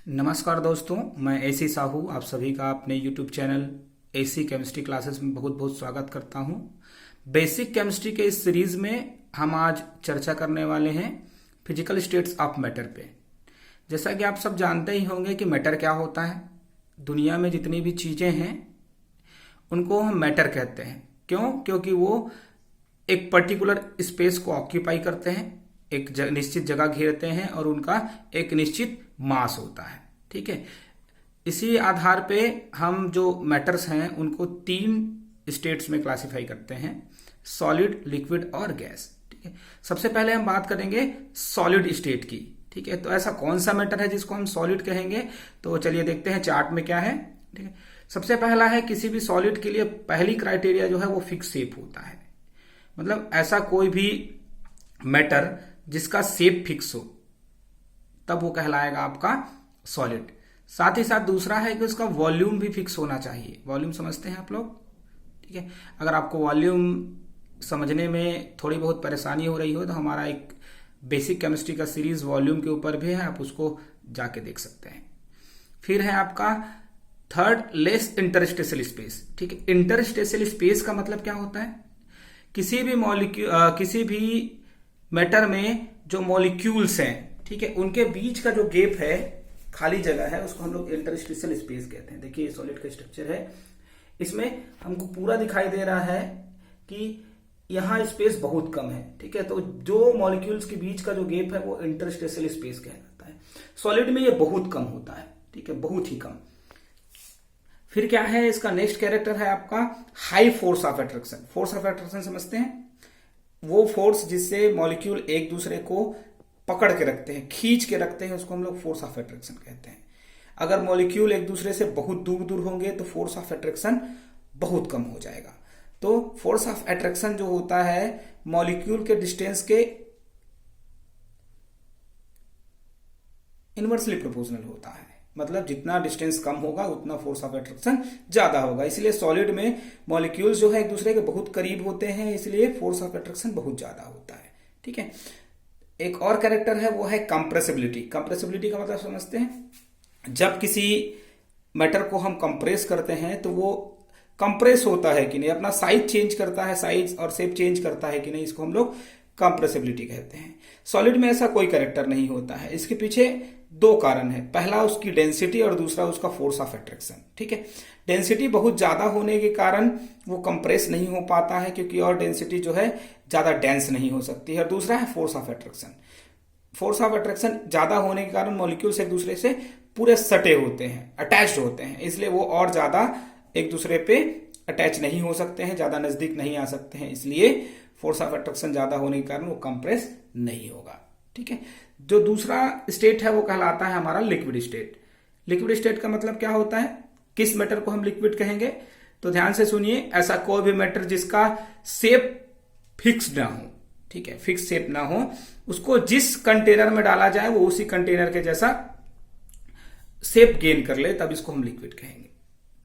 नमस्कार दोस्तों, मैं एसी साहू आप सभी का अपने YouTube channel AC chemistry classes में बहुत बहुत स्वागत करता हूं। बेसिक केमिस्ट्री के इस सीरीज में हम आज चर्चा करने वाले हैं फिजिकल स्टेट्स ऑफ मैटर पे। जैसा कि आप सब जानते ही होंगे कि मैटर क्या होता है। दुनिया में जितनी भी चीज़ें हैं उनको हम मैटर कहते हैं। क्यों? क्योंकि वो एक पर्टिकुलर स्पेस को ऑक्यूपाई करते हैं, एक निश्चित जगह घेरते हैं और उनका एक निश्चित मास होता है। ठीक है, इसी आधार पे हम जो मैटर्स हैं उनको 3 स्टेट्स में क्लासिफाई करते हैं, सॉलिड, लिक्विड और गैस। ठीक है, सबसे पहले हम बात करेंगे सॉलिड स्टेट की। ठीक है, तो ऐसा कौन सा मैटर है जिसको हम सॉलिड कहेंगे? तो चलिए देखते हैं चार्ट में क्या है। ठीक है, सबसे पहला है किसी भी सॉलिड के लिए पहली क्राइटेरिया जो है वो फिक्स शेप होता है। मतलब ऐसा कोई भी मैटर जिसका शेप फिक्स हो तब वो कहलाएगा आपका सॉलिड। साथ ही साथ दूसरा है कि उसका वॉल्यूम भी फिक्स होना चाहिए। वॉल्यूम समझते हैं आप लोग? ठीक है, अगर आपको वॉल्यूम समझने में थोड़ी बहुत परेशानी हो रही हो तो हमारा एक बेसिक केमिस्ट्री का सीरीज वॉल्यूम के ऊपर भी है, आप उसको जाके देख सकते हैं। फिर है आपका थर्ड, लेस इंटरस्टेशियल स्पेस। ठीक है, इंटरस्टेशियल स्पेस का मतलब क्या होता है? किसी भी मैटर में जो मॉलिक्यूल्स हैं, ठीक है, उनके बीच का जो गैप है, खाली जगह है, उसको हम लोग इंटरस्टेशियल स्पेस कहते हैं। देखिए सॉलिड का स्ट्रक्चर है, इसमें हमको पूरा दिखाई दे रहा है कि यहां स्पेस बहुत कम है। ठीक है, तो जो मॉलिक्यूल्स के बीच का जो गैप है वो इंटरस्टेशियल स्पेस कहलाता है। सॉलिड में ये बहुत कम होता है। ठीक है, बहुत ही कम। फिर क्या है इसका नेक्स्ट कैरेक्टर है आपका high force of attraction. Force of attraction समझते हैं? वो फोर्स जिससे मॉलिक्यूल एक दूसरे को पकड़ के रखते हैं, खींच के रखते हैं, उसको हम लोग फोर्स ऑफ अट्रैक्शन कहते हैं। अगर मॉलिक्यूल एक दूसरे से बहुत दूर दूर होंगे तो फोर्स ऑफ अट्रैक्शन बहुत कम हो जाएगा। तो फोर्स ऑफ अट्रैक्शन जो होता है मॉलिक्यूल के डिस्टेंस के इनवर्सली प्रोपोर्शनल होता है। मतलब जितना डिस्टेंस कम होगा उतना फोर्स ऑफ अट्रैक्शन ज्यादा होगा। इसलिए सॉलिड में मॉलिक्यूल्स जो है एक दूसरे के बहुत करीब होते हैं, इसलिए फोर्स ऑफ अट्रैक्शन बहुत ज्यादा होता है। ठीक है, एक और कैरेक्टर है वो है कंप्रेसिबिलिटी। कंप्रेसिबिलिटी का मतलब समझते हैं? जब किसी मैटर को हम कंप्रेस करते हैं तो वो कंप्रेस होता है कि नहीं, अपना साइज चेंज करता है, साइज और शेप चेंज करता है कि नहीं, इसको हम लोग कंप्रेसिबिलिटी कहते हैं। सॉलिड में ऐसा कोई कैरेक्टर नहीं होता है। इसके पीछे 2 कारण है, पहला उसकी डेंसिटी और दूसरा उसका फोर्स ऑफ अट्रैक्शन। ठीक है, डेंसिटी बहुत ज्यादा होने के कारण वो कंप्रेस नहीं हो पाता है, क्योंकि और डेंसिटी जो है ज्यादा डेंस नहीं हो सकती है। और दूसरा है force of attraction. Force of attraction ज्यादा होने के कारण मॉलिक्यूल्स एक दूसरे से पूरे सटे होते हैं, अटैच्ड होते हैं, इसलिए वो और ज्यादा एक दूसरे पे अटैच नहीं हो सकते हैं, ज्यादा नजदीक नहीं आ सकते हैं। इसलिए फोर्स ऑफ अट्रैक्शन ज्यादा होने के कारण वो कंप्रेस नहीं होगा। ठीक है, जो दूसरा स्टेट है वो कहलाता है हमारा लिक्विड स्टेट। लिक्विड स्टेट का मतलब क्या होता है? किस मैटर को हम लिक्विड कहेंगे? तो ध्यान से सुनिए, ऐसा कोई भी मैटर जिसका शेप फिक्स ना हो, ठीक है, फिक्स शेप ना हो, उसको जिस कंटेनर में डाला जाए वो उसी कंटेनर के जैसा शेप गेन कर ले, तब इसको हम लिक्विड कहेंगे।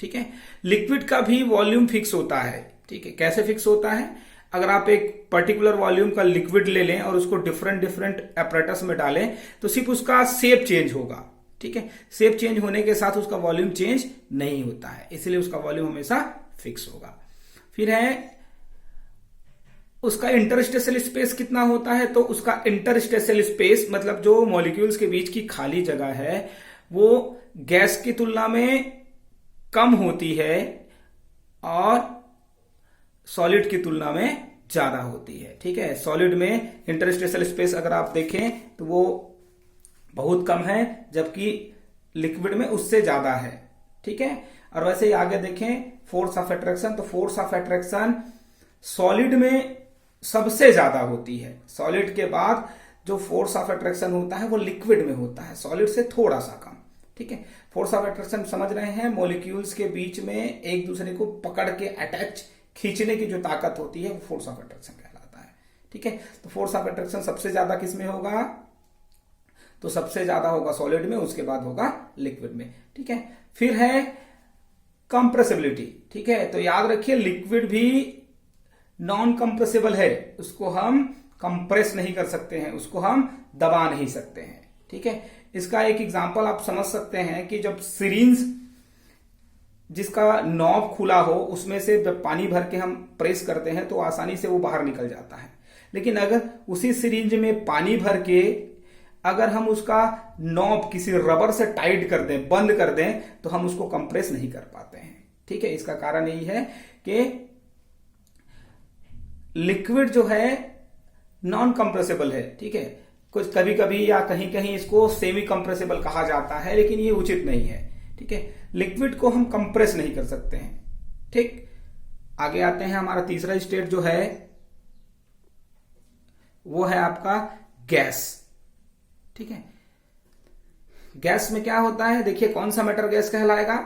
ठीक है, लिक्विड का भी वॉल्यूम फिक्स होता है। ठीक है, कैसे फिक्स होता है? अगर आप एक पर्टिकुलर वॉल्यूम का लिक्विड ले लें और उसको डिफरेंट डिफरेंट एपरेटस में डालें तो सिर्फ उसका शेप चेंज होगा। ठीक है, शेप चेंज होने के साथ उसका वॉल्यूम चेंज नहीं होता है, इसलिए उसका वॉल्यूम हमेशा फिक्स होगा। फिर है उसका इंटरस्टेशियल स्पेस कितना होता है? तो उसका इंटरस्टेशियल स्पेस मतलब जो मॉलिक्यूल्स के बीच की खाली जगह है वो गैस की तुलना में कम होती है और सॉलिड की तुलना में ज्यादा होती है। ठीक है, सॉलिड में इंटरस्टेशियल स्पेस अगर आप देखें तो वो बहुत कम है, जबकि लिक्विड में उससे ज्यादा है। ठीक है, और वैसे ही आगे देखें फोर्स ऑफ अट्रैक्शन, तो फोर्स ऑफ अट्रैक्शन सॉलिड में सबसे ज्यादा होती है। सॉलिड के बाद जो फोर्स ऑफ अट्रैक्शन होता है वो लिक्विड में होता है, सॉलिड से थोड़ा सा कम। ठीक है, फोर्स ऑफ अट्रैक्शन समझ रहे हैं? मॉलिक्यूल्स के बीच में एक दूसरे को पकड़ के अटैच, खींचने की जो ताकत होती है वो फोर्स ऑफ अट्रैक्शन कहलाता है। ठीक है, तो फोर्स ऑफ अट्रैक्शन सबसे ज्यादा किस में होगा? तो सबसे ज्यादा होगा सॉलिड में, उसके बाद होगा लिक्विड में। ठीक है, फिर है कंप्रेसिबिलिटी। ठीक है, तो याद रखिए लिक्विड भी नॉन कंप्रेसिबल है, उसको हम कंप्रेस नहीं कर सकते हैं, उसको हम दबा नहीं सकते हैं। ठीक है, इसका एक एग्जांपल आप समझ सकते हैं कि जब सिरिंज जिसका नॉब खुला हो उसमें से जब पानी भर के हम प्रेस करते हैं तो आसानी से वो बाहर निकल जाता है, लेकिन अगर उसी सिरिंज में पानी भर के अगर हम उसका नॉब किसी रबर से टाइट कर दें, बंद कर दें, तो हम उसको कंप्रेस नहीं कर पाते हैं। ठीक है, इसका कारण यही है कि लिक्विड जो है नॉन कंप्रेसिबल है। ठीक है, कुछ कभी कभी या कहीं कहीं इसको सेमी कंप्रेसिबल कहा जाता है, लेकिन ये उचित नहीं है। ठीक है, लिक्विड को हम कंप्रेस नहीं कर सकते हैं। ठीक, आगे आते हैं। हमारा तीसरा स्टेट जो है वो है आपका गैस। ठीक है, गैस में क्या होता है, देखिए कौन सा मैटर गैस कहलाएगा,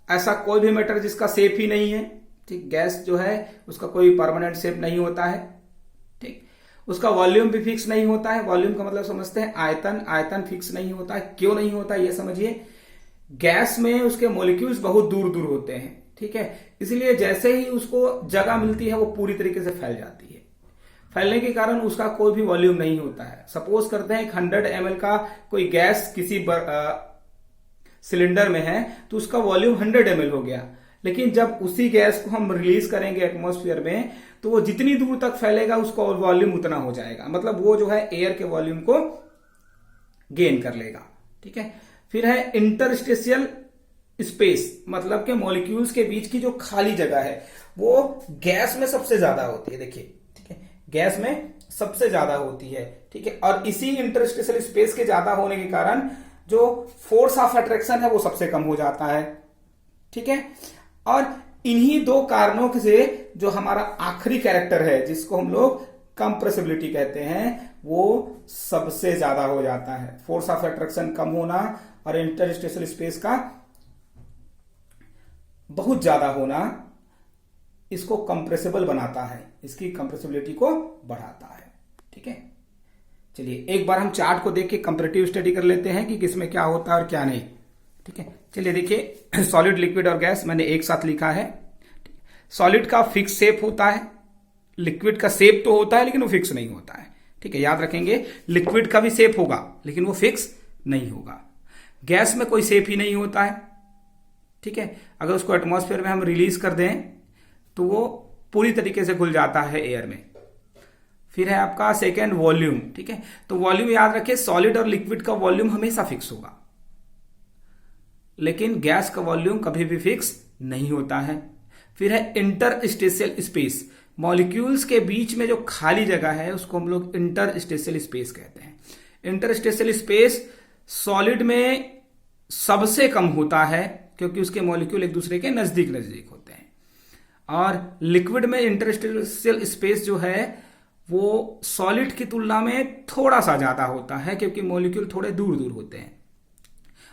ऐसा कोई भी मैटर जिसका शेप ही नहीं है। ठीक, गैस जो है उसका कोई परमानेंट शेप नहीं होता है। ठीक, उसका वॉल्यूम भी फिक्स नहीं होता है। वॉल्यूम का मतलब समझते हैं आयतन, आयतन फिक्स नहीं होता है। क्यों नहीं होता है ये समझिए, गैस में उसके मॉलिक्यूल्स बहुत दूर दूर होते हैं। ठीक है, इसलिए जैसे ही उसको जगह मिलती है वो पूरी तरीके से फैल जाती है। फैलने के कारण उसका कोई भी वॉल्यूम नहीं होता है। सपोज करते हैं 100 ml का कोई गैस किसी सिलेंडर में है तो उसका वॉल्यूम 100 ml हो गया, लेकिन जब उसी गैस को हम रिलीज करेंगे एटमॉस्फेयर में तो वो जितनी दूर तक फैलेगा उसका वॉल्यूम उतना हो जाएगा, मतलब वो जो है एयर के वॉल्यूम को गेन कर लेगा। ठीक है, फिर है इंटरस्टेशियल स्पेस, मतलब के मॉलिक्यूल्स के बीच की जो खाली जगह है वो गैस में सबसे ज्यादा होती है। देखिए, ठीक है, गैस में सबसे ज्यादा होती है। ठीक है, और इसी इंटरस्टेशियल स्पेस के ज्यादा होने के कारण जो फोर्स ऑफ अट्रैक्शन है वो सबसे कम हो जाता है। ठीक है, और इन्हीं दो कारणों से जो हमारा आखिरी कैरेक्टर है जिसको हम लोग कंप्रेसिबिलिटी कहते हैं वो सबसे ज्यादा हो जाता है। फोर्स ऑफ अट्रैक्शन कम होना और इंटरस्टेशियल स्पेस का बहुत ज्यादा होना इसको कंप्रेसिबल बनाता है, इसकी कंप्रेसिबिलिटी को बढ़ाता है। ठीक है, चलिए एक बार हम चार्ट को देख के कंपैरेटिव स्टडी कर लेते हैं कि किसमें क्या होता है और क्या नहीं। ठीक है, चलिए देखिए सॉलिड, लिक्विड और गैस मैंने एक साथ लिखा है। सॉलिड का फिक्स शेप होता है, लिक्विड का शेप तो होता है लेकिन वो फिक्स नहीं होता है। ठीक है, याद रखेंगे, लिक्विड का भी शेप होगा लेकिन वो फिक्स नहीं होगा। गैस में कोई शेप ही नहीं होता है। ठीक है, अगर उसको एटमॉस्फेयर में हम रिलीज कर दें तो वो पूरी तरीके से घुल जाता है एयर में। फिर है आपका सेकेंड वॉल्यूम। ठीक है, तो वॉल्यूम याद रखिए, सॉलिड और लिक्विड का वॉल्यूम हमेशा फिक्स होगा, लेकिन गैस का वॉल्यूम कभी भी फिक्स नहीं होता है। फिर है इंटरस्टेशियल स्पेस, मॉलिक्यूल्स के बीच में जो खाली जगह है उसको हम लोग इंटरस्टेशियल स्पेस कहते हैं। इंटरस्टेशियल स्पेस सॉलिड में सबसे कम होता है क्योंकि उसके मॉलिक्यूल एक दूसरे के नजदीक नजदीक होते हैं, और लिक्विड में इंटरस्टेशियल स्पेस जो है वो सॉलिड की तुलना में थोड़ा सा ज्यादा होता है क्योंकि मॉलिक्यूल थोड़े दूर दूर होते हैं।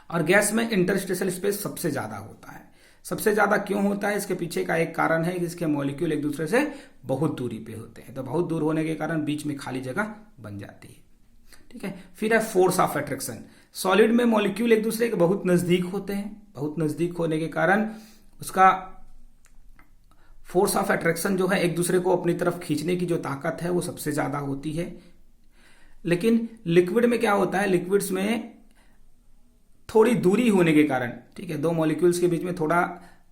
और गैस में इंटरस्टेशियल स्पेस सबसे ज्यादा होता है। सबसे ज्यादा क्यों होता है, इसके पीछे का एक कारण है कि इसके मॉलिक्यूल एक दूसरे से बहुत दूरी पे होते हैं, तो बहुत दूर होने के कारण बीच में खाली जगह बन जाती है। ठीक है, फिर है फोर्स ऑफ अट्रैक्शन, सॉलिड में मॉलिक्यूल एक दूसरे के बहुत नजदीक होते हैं, बहुत नजदीक होने के कारण उसका फोर्स ऑफ अट्रैक्शन जो है एक दूसरे को अपनी तरफ खींचने की जो ताकत है वो सबसे ज्यादा होती है। लेकिन लिक्विड में क्या होता है, लिक्विड्स में थोड़ी दूरी होने के कारण, ठीक है, दो मॉलिक्यूल्स के बीच में थोड़ा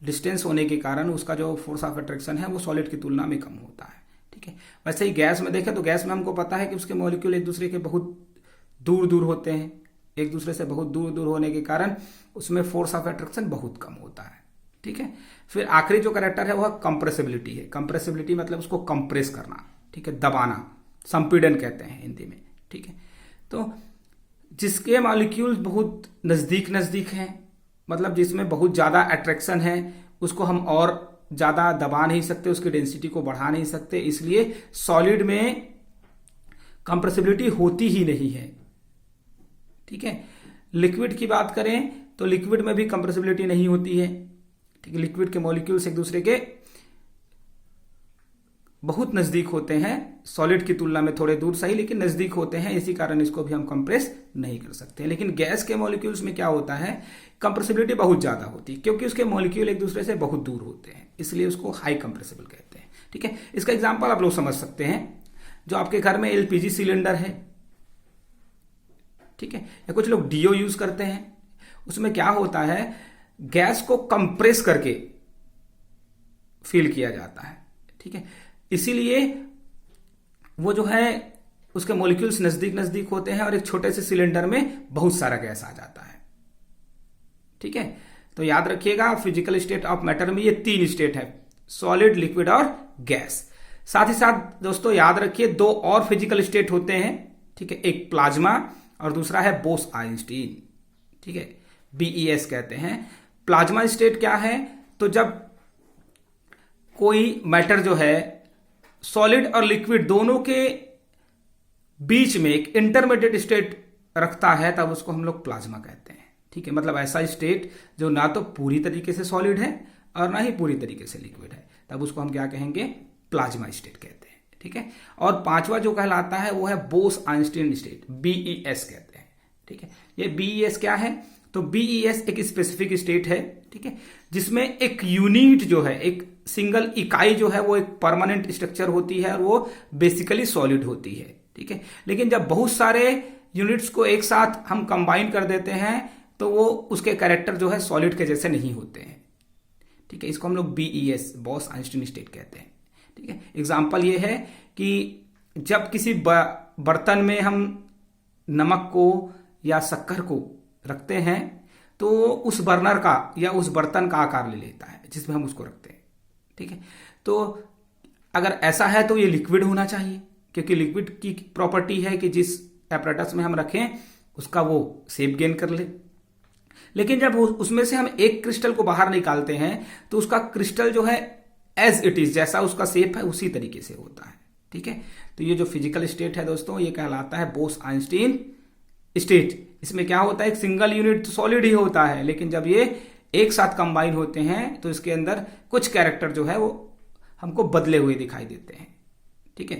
डिस्टेंस होने के कारण उसका जो फोर्स ऑफ अट्रैक्शन है वो सॉलिड की तुलना में कम होता है। ठीक है, वैसे ही गैस में देखें तो गैस में हमको पता है कि उसके मॉलिक्यूल एक दूसरे के बहुत दूर दूर होते हैं, एक दूसरे से बहुत दूर दूर होने के कारण उसमें फोर्स ऑफ अट्रैक्शन बहुत कम होता है। ठीक है, फिर आखिरी जो कैरेक्टर है वह कंप्रेसिबिलिटी है। कंप्रेसिबिलिटी मतलब उसको कंप्रेस करना, ठीक है, दबाना, संपीड़न कहते हैं हिंदी में। ठीक है, तो जिसके मॉलिक्यूल बहुत नजदीक नजदीक हैं, मतलब जिसमें बहुत ज्यादा अट्रैक्शन है, उसको हम और ज्यादा दबा नहीं सकते, उसकी डेंसिटी को बढ़ा नहीं सकते, इसलिए सॉलिड में कंप्रेसिबिलिटी होती ही नहीं है। ठीक है, लिक्विड की बात करें तो लिक्विड में भी कंप्रेसिबिलिटी नहीं होती है। ठीक है, लिक्विड के मॉलिक्यूल्स एक दूसरे के बहुत नजदीक होते हैं, सॉलिड की तुलना में थोड़े दूर सही लेकिन नजदीक होते हैं, इसी कारण इसको भी हम कंप्रेस नहीं कर सकते। लेकिन गैस के मॉलिक्यूल्स में क्या होता है, कंप्रेसिबिलिटी बहुत ज्यादा होती है क्योंकि उसके मॉलिक्यूल एक दूसरे से बहुत दूर होते हैं, इसलिए उसको हाई कंप्रेसिबल कहते हैं। ठीक है, इसका एग्जांपल आप लोग समझ सकते हैं, जो आपके घर में एलपीजी सिलेंडर है, ठीक है। या कुछ लोग डीओ यूज करते हैं, उसमें क्या होता है, गैस को कंप्रेस करके फील किया जाता है, ठीक है। इसीलिए वो जो है उसके मॉलिक्यूल्स नजदीक नजदीक होते हैं और एक छोटे से सिलेंडर में बहुत सारा गैस आ जाता है, ठीक है। तो याद रखिएगा फिजिकल स्टेट ऑफ मैटर में ये 3 स्टेट है, सॉलिड, लिक्विड और गैस। साथ ही साथ दोस्तों याद रखिए 2 और फिजिकल स्टेट होते हैं, ठीक है। एक प्लाज्मा और दूसरा है बोस आइंस्टीन, ठीक है, BES कहते हैं। प्लाज्मा स्टेट क्या है, तो जब कोई मैटर जो है सॉलिड और लिक्विड दोनों के बीच में एक इंटरमीडिएट स्टेट रखता है तब उसको हम लोग प्लाज्मा कहते हैं, ठीक है। मतलब ऐसा स्टेट जो ना तो पूरी तरीके से सॉलिड है और ना ही पूरी तरीके से लिक्विड है, तब उसको हम क्या कहेंगे, प्लाज्मा स्टेट कहते हैं, ठीक है। और 5वां जो कहलाता है वो है बोस आइंस्टीन स्टेट, BES कहते हैं, ठीक है। ये BES क्या है, तो BES एक स्पेसिफिक स्टेट है, ठीक है, जिसमें एक यूनिट जो है, एक सिंगल इकाई जो है वो एक परमानेंट स्ट्रक्चर होती है और वो बेसिकली सॉलिड होती है, ठीक है। लेकिन जब बहुत सारे यूनिट्स को एक साथ हम कंबाइन कर देते हैं तो वो उसके कैरेक्टर जो है सॉलिड के जैसे नहीं होते हैं, ठीक है। इसको हम लोग BES, बोस आइंस्टीन स्टेट कहते हैं, ठीक है। एग्जाम्पल ये है कि जब किसी बर्तन में हम नमक को या शक्कर को रखते हैं तो उस बर्नर का या उस बर्तन का आकार ले लेता है जिसमें हम उसको रखते हैं, ठीक है। तो अगर ऐसा है तो ये लिक्विड होना चाहिए, क्योंकि लिक्विड की प्रॉपर्टी है कि जिस एपरेटस में हम रखें उसका वो शेप गेन कर ले। लेकिन जब उसमें से हम एक क्रिस्टल को बाहर निकालते हैं तो उसका क्रिस्टल जो है एज इट इज, जैसा उसका शेप है उसी तरीके से होता है, ठीक है। तो ये जो फिजिकल स्टेट है दोस्तों ये कहलाता है बोस आइंस्टीन स्टेट। इसमें क्या होता है, एक सिंगल यूनिट तो सॉलिड ही होता है, लेकिन जब ये एक साथ कंबाइन होते हैं तो इसके अंदर कुछ कैरेक्टर जो है वो हमको बदले हुए दिखाई देते हैं, ठीक है।